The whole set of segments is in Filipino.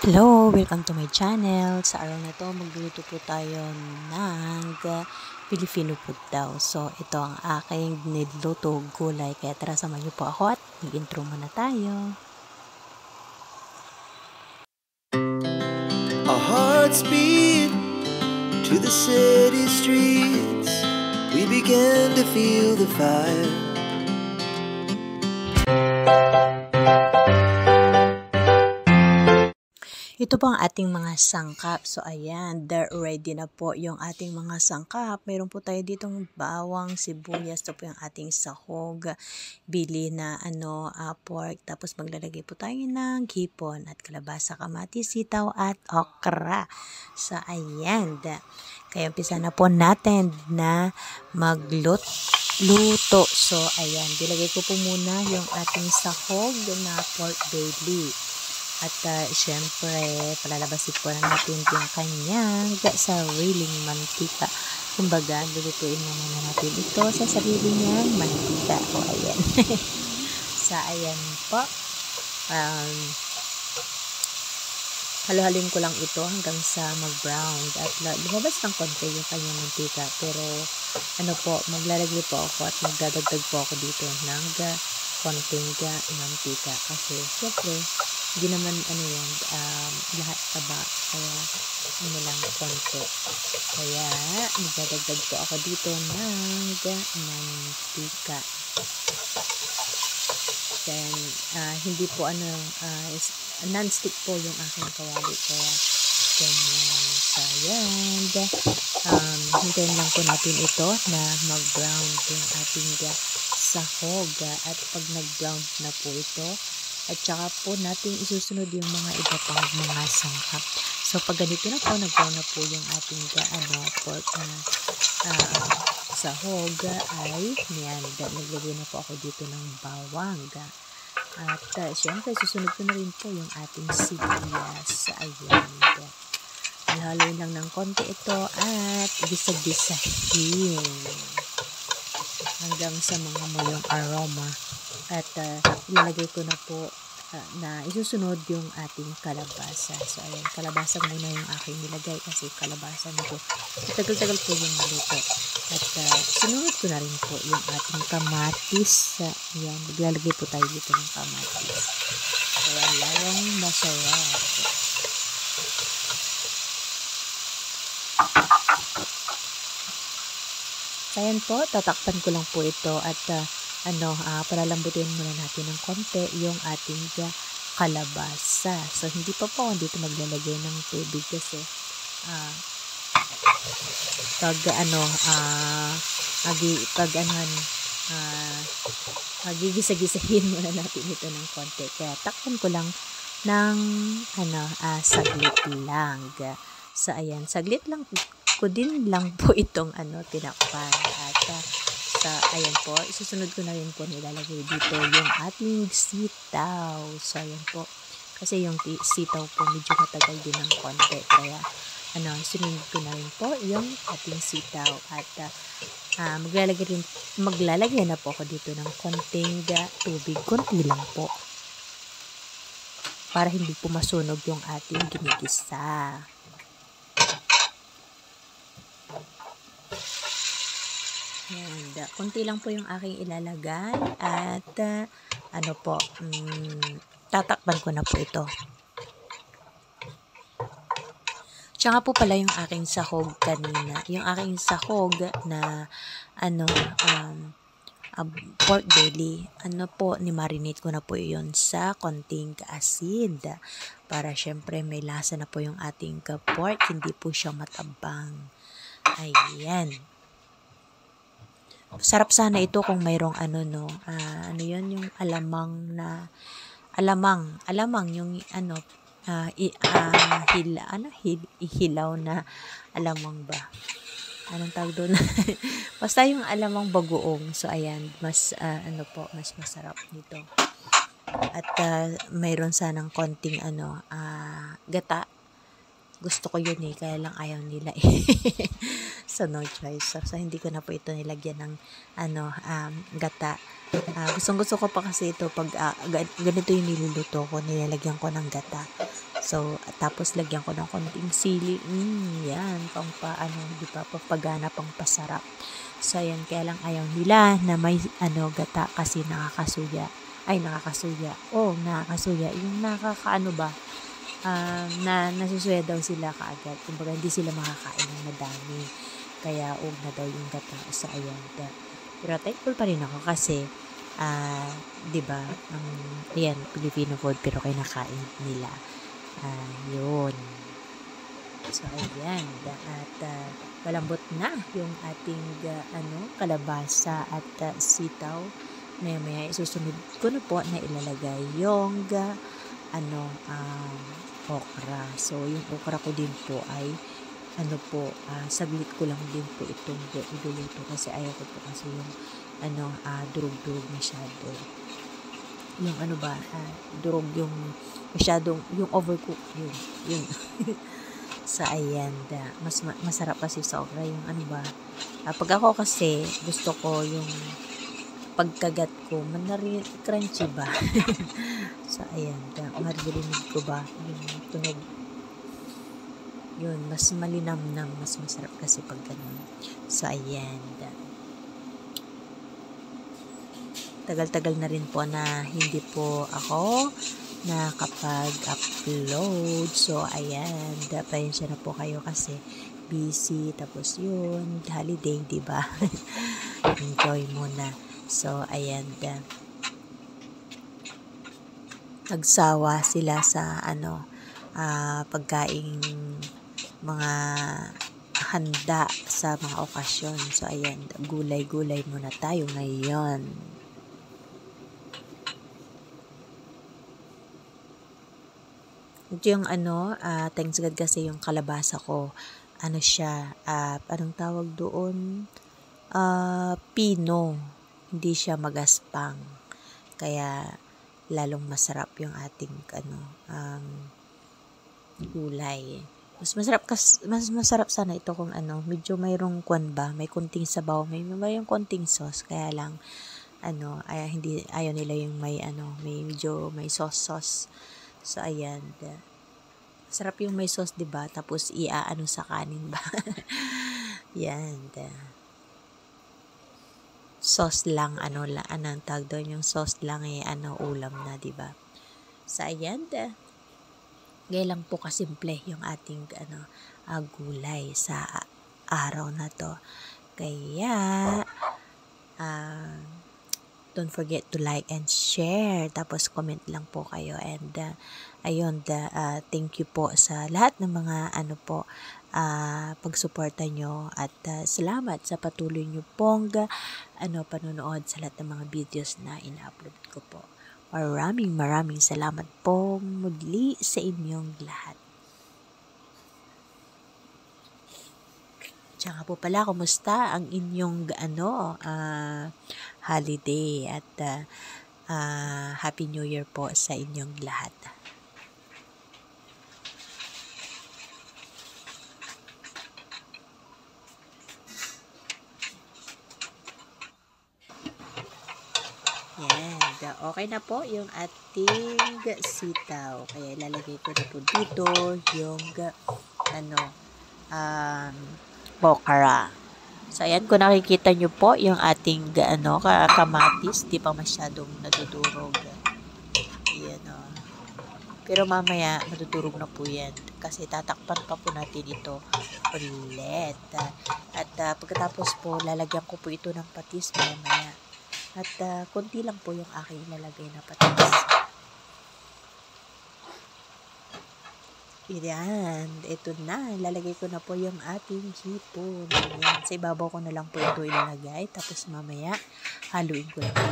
Hello! Welcome to my channel. Sa araw na to, magluluto po tayo ng Filipino food daw. So, ito ang aking niluto gulay. Kaya tara, samahan niyo po ako at mag-intro muna tayo. Our hearts beat to the city streets. We began to feel the fire. Ito po ang ating mga sangkap. So, ayan, ready na po yung ating mga sangkap. Meron po tayo ditong bawang, sibuyas. Ito po yung ating sahog, bili na pork. Tapos maglalagay po tayo ng hipon at kalabasa, kamatis, sitaw at okra. So, ayan. Kaya umpisa na po natin na magluto. So, ayan, dilagay ko po muna yung ating sahog na pork belly. At syempre, palalabasin po na natin yung kanyang sariling mantika. Kumbaga, lulutuin na muna natin ito sa sarili niyang mantika. O, ayan. Sa ayan po. Halo-halin ko lang ito hanggang sa mag-brown. At lumabas ng konti yung kanyang mantika. Pero, maglalagay po ako at magdadagdag po ako dito ng konting mantika. Kasi, syempre, hindi naman lahat taba, kaya lang konti. Kaya magdadagdag po ako dito ng mantika. Then hindi po non-stick po yung aking kawali, kaya ganyan. Sayang. Hintayin lang po natin ito na mag-brown yung ating sahog. At pag nag-brown na po ito, at saka po natin isusunod yung mga iba pang mga sangkap. So, pag ganito na po, nag-brown na po yung ating pork sahog, ay naglagay na po ako dito ng bawang. At syempre, susunod ko na rin po yung ating sibuyas. Ayan. Halo-haloin lang ng konti ito at gisa-gisahin hanggang sa mga mayong aroma. At ilalagay ko na po na isusunod yung ating kalabasa. So, ayan, kalabasa muna yung aking nilagay kasi kalabasa na po. Tagal-tagal po yung maluto. At sunod ko na rin po yung ating kamatis. Ayan, maglalagay po tayo dito ng kamatis. Kaya lalong masarap. Ayan po, tatakpan ko lang po ito at palalambutin muna natin ng konti yung ating kalabasa. So, hindi pa po ako dito maglalagay ng tubig kasi gigisa-gisahin muna natin ito ng konti. Kaya takpan ko lang ng saglit lang. So, ayan, saglit lang ko din lang po itong tinakpan. At ayan po, isusunod ko na rin po nilalagay dito yung ating sitaw. So, ayan po. Kasi yung sitaw po medyo matagal din ng konti. Kaya, sunod ko na rin po yung ating sitaw. At maglalagay na po ako dito ng konting tubig. Konti lang po. Para hindi po masunog yung ating ginigisa. And, konti lang po yung aking ilalagay at tatakpan ko na po ito. Tsaka po pala yung aking sahog kanina. Yung aking sahog na pork belly, ni-marinate ko na po yun sa konting asid. Para syempre may lasa na po yung ating pork, hindi po siya matabang. Ayan. Sarap sana ito kung mayroong yung alamang yung hilaw na alamang ba? Anong tawag doon? Basta yung alamang bagoong. So, ayan, mas masarap nito. At mayroon sanang konting gata. Gusto ko yun kaya lang ayaw nila eh. So, no choice. So, hindi ko na po ito nilagyan ng gata. Gustong-gusto ko pa kasi ito pag ganito yung niluluto ko, nilalagyan ko ng gata. So, tapos lagyan ko ng konting sili. Yan, di ba, papagana, pang pasarap. So, ayan, kaya lang ayaw nila na may gata kasi nakakasuya. Nakakasuya. Yung nakakaano ba, na nasusuya daw sila kaagad. Kumbaga, hindi sila makakain ng madami. Kaya, na daw yung gata. So, ayan. Pero thankful pa rin ako kasi, di ba, ayan, Filipino food, pero kinakain nila. Yun. So, ayan. At, malambot na yung ating, kalabasa at sitaw. Maya isusunod ko na po na ilalagay yung, okra. So, yung okra ko din po ay, saglit ko lang din po itong iluluto kasi ayaw ko po kasi yung, durug-durug masyado. Yung durog yung masyadong, yung overcook, yun. So, ayan, masarap kasi sa okra yung pag ako kasi, gusto ko yung pagkagat ko, crunchy ba? So, ayan, maririnig ko ba yung tunog. Yun, mas malinamnam, mas masarap kasi pag ganun. So, ayan. Tagal-tagal na rin po na hindi po ako nakapag-upload. So, ayan. Pasensya na po kayo kasi busy. Tapos yun, holiday, diba? Enjoy muna. So, ayan. Nagsawa sila sa pagkaing mga handa sa mga okasyon. So, ayan. Gulay-gulay muna tayo ngayon. Ito yung thanks God kasi yung kalabasa ko, siya, anong tawag doon? Pino. Hindi siya magaspang. Kaya, lalong masarap yung ating, gulay. Mas masarap sana ito kung medyo mayroong may konting sabaw, may konting sauce. Kaya lang, ayaw nila yung may medyo may sauce. So, ayan. Sarap yung may sauce, diba? Tapos, sa kanin ba? Yan. Sauce lang, anong tawag doon? Yung sauce lang ulam na, diba? So, ayan. Gaya lang po kasimple yung ating, gulay sa araw na to. Kaya, don't forget to like and share. Tapos comment lang po kayo. And ayun, thank you po sa lahat ng mga pagsuporta nyo. At salamat sa patuloy nyo pong panonood sa lahat ng mga videos na ina-upload ko po. Maraming salamat po muli sa inyong lahat. Tsaka po pala, kumusta ang inyong holiday at Happy New Year po sa inyong lahat. Yan, okay na po yung ating sitaw. Kaya ilalagay ko na po dito yung okra. So, ayan, kung nakikita nyo po yung ating kamatis, di pa masyadong nadudurog. Ayan, pero mamaya, madudurog na po yan. Kasi tatakpan pa po natin ito ulit. At pagkatapos po, lalagyan ko po ito ng patis mamaya. At konti lang po yung aking ilalagay na patis. Yan, ito na. Lalagay ko na po yung ating hipon. Yan, sa ibabaw ko na lang po ito ilalagay. Tapos mamaya, haluin ko lang po.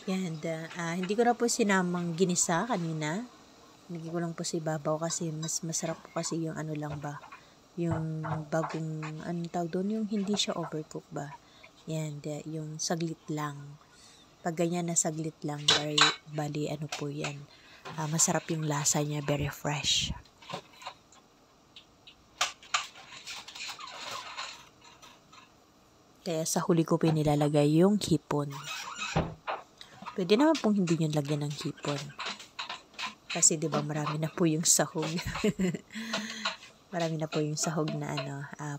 Yan, hindi ko na po sinamang ginisa kanina. Nagiging ko lang po sa ibabaw kasi mas masarap po kasi yung lang ba, yung bagong, anong tawag doon, yung hindi siya overcook ba? Yan, yung saglit lang. Pag ganyan na saglit lang, bali ano po yan, masarap yung lasa niya, very fresh. Kaya sa huli ko pinilalagay yung hipon. Pwede naman pong hindi nyo lagyan ng hipon. Kasi 'di ba marami na po yung sahog. Marami na po yung sahog na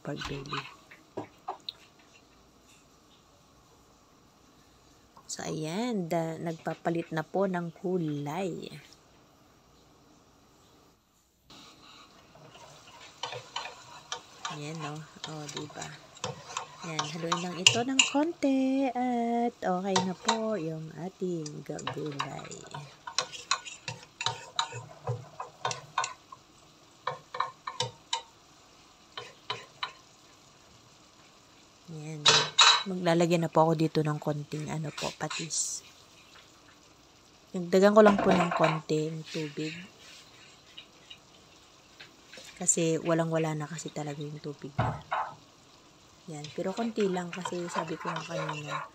pork belly. So ayan, nagpapalit na po ng kulay. Ayan diba? Ayan, haluin lang ito ng konti at okay na po yung ating gulay. Ayan. Maglalagyan na po ako dito ng konting patis. Nagdagan ko lang po ng konting tubig. Kasi walang-wala na kasi talaga yung tubig. Yan, pero konti lang kasi sabi ko nga kanina,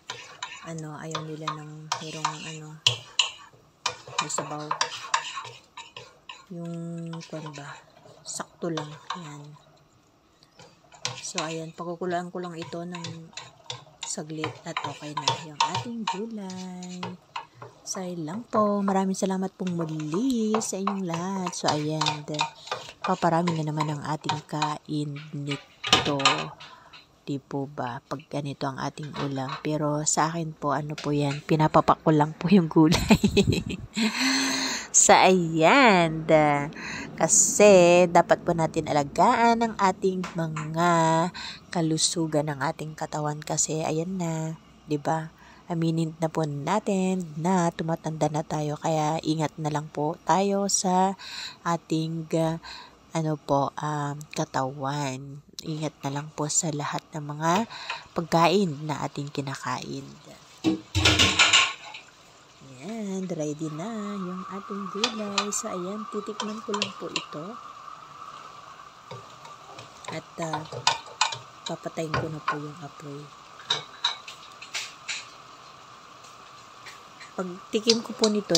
ayaw nila ng merong may sabaw. Yung sakto lang. Yan. So, ayan, pakukulaan ko lang ito ng saglit at okay na yung ating gulay. So, ayun lang po. Maraming salamat pong muli sa inyong lahat. So, ayan, paparami na naman ang ating kain nito. Di po ba? Pag ganito ang ating ulam. Pero sa akin po, po yan, pinapapak ko lang po yung gulay. Sa ayan, kasi dapat po natin alagaan ang ating mga kalusugan ng ating katawan kasi ayan na, 'di ba? Aminin na po natin na tumatanda na tayo kaya ingat na lang po tayo sa ating katawan. Ingat na lang po sa lahat ng mga pagkain na ating kinakain. Ayan, ready na yung ating gulay. So, ayan, titikman ko lang po ito. At, papatayin ko na po yung apoy. Pag tikim ko po nito,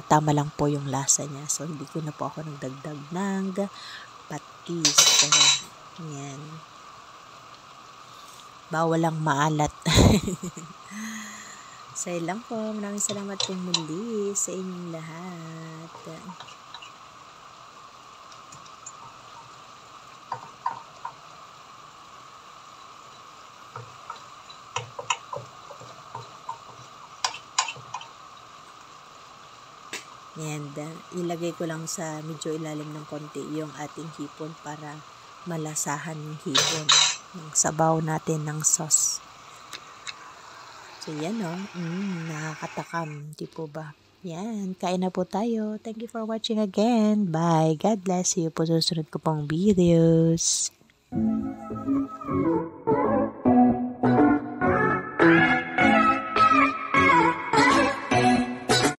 tama lang po yung lasa niya. So, hindi ko na po ako nagdagdag ng patis. So, ayan. Bawal lang maalat. So, lang po. Maraming salamat po muli sa inyong lahat. And ilagay ko lang sa medyo ilalim ng konti yung ating hipon para malasahan yung hipon ng sabaw natin ng sauce. So, yan nakakatakam. Di po ba? Yan, kain na po tayo. Thank you for watching again. Bye. God bless you po sa susunod ko pong videos.